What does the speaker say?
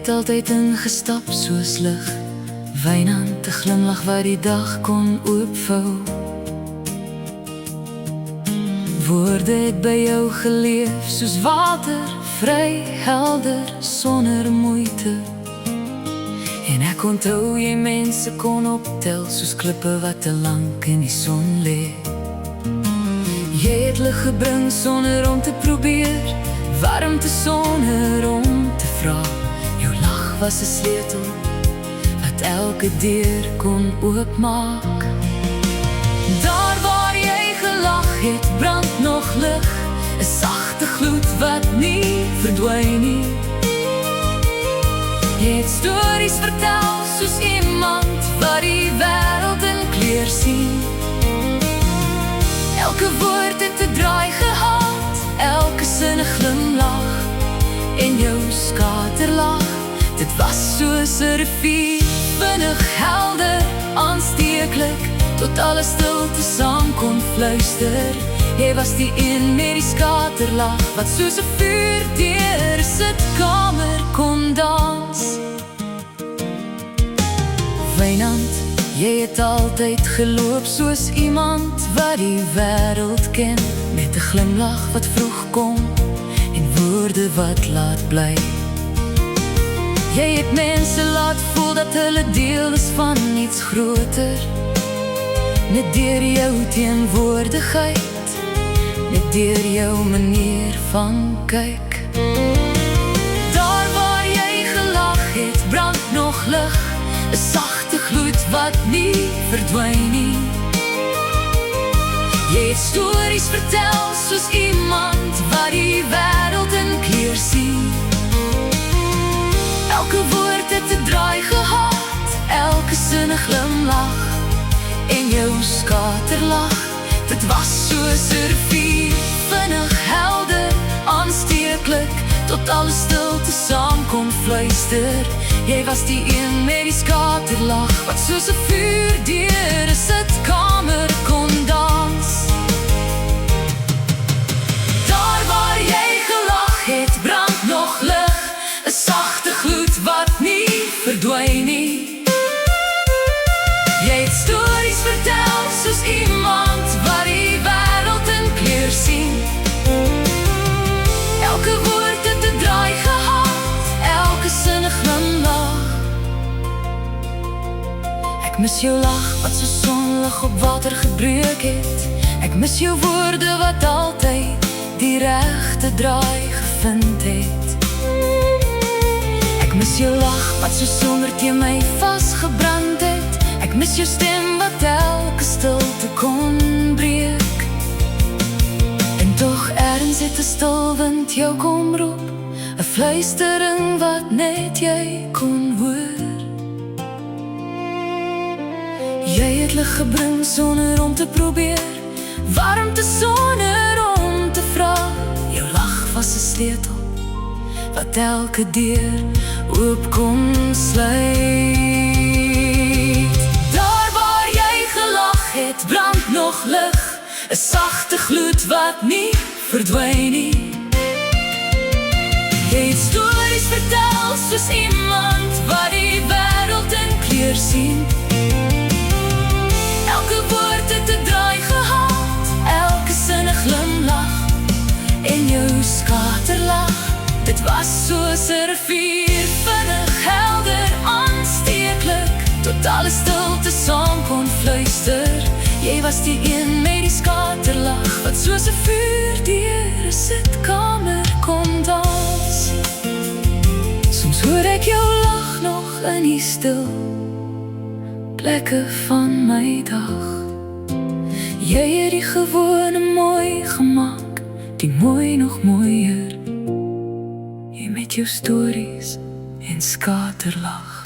het altyd ingestap soos lig, wynand 'n glimlag wat die dag kon oopvou. Woorde het by jou geleef soos water, vry, helder, sonder moeite. En ek onthou jy mense kon optel soos klippe wat te lank in die son lê. Jy het lig gebring sonder om te probeer, warmte sonder om te vra. Jou lag was 'n sleutel wat elke deur kon oopmaak. Daar waar jy gelag het, brand nog lig, 'n sagte gloed wat nie verdwyn nie. Jy het stories vertel soos iemand wat die wêreld in kleur sien. Elke woord het 'n draai gehad, elke sin 'n glimlach. En jou skaterlag, dit was soos 'n rivier, vinnig, helder, aansteeklik, tot alle stilte saam kon fluister. Jy was die een met die skaterlag, wat soos 'n vuur deur 'n sitkamer kon dans. Wynand, jy het altyd geloop soos iemand wat die wêreld ken, met 'n glimlach wat vroeg kom en woorde wat laat bly. Jy het mense laat voel dat hulle deel is van iets groter, net deur jou teenwoordigheid, net deur jou manier van kyk. Daar waar jy gelag het, brand nog lig, 'n sagte gloed wat nie verdwyn nie. Jy het stories vertel soos iemand wat die wêreld in kleur sien. Elke woord het 'n draai gehad, elke sin 'n glimlach. En jou skaterlag, dit was soos 'n rivier, vinnig, helder, aansteeklik, tot alle stilte saam kon fluister. Jy was die een met die skaterlag, wat soos 'n vuur deur 'n sitkamer kon dans. Daar waar jy gelag het, brand nog lig, 'n sagte gloed wat nie verdwyn nie. Jy het stories vertel soos iemand wat die wêreld in kleur sien. Elke woord het 'n draai gehad, elke sin 'n glimlach. Ek mis jou lach wat so sonlig op water gebreek het. Ek mis jou woorde wat altyd die regte draai gevind het. Ek mis jou lach wat so sonder teen my vasgebrand het. Ek mis jou stem wat elke stilte kon breek. En tog ergens het 'n stil wind jou kom roep, 'n fluistering wat net jy kon hoor. Jy het lig gebring sonder om te probeer, warmte sonder om te vra. Jou lach was 'n sleutel wat elke deur oop kon sluit. Daar waar jy gelag het, brand nog lig, 'n sagte gloed wat nie verdwyn nie. Jy het stories vertel soos iemand wat die wêreld in kleur sien. Elke woord het 'n draai gehad, elke sin 'n glimlach. En jou skaterlag, dit was soos 'n rivier, vinnig, helder, aansteeklik, tot alle stilte saam kon fluister. Jy was die een met die skaterlag, wat soos 'n vuur deur 'n sitkamer kon dans. Soms hoor ek jou lach nog in die stil plekke van my dag. Jy het die gewone mooi gemaak, die mooi nog mooier. Jy met jou stories en skaterlag.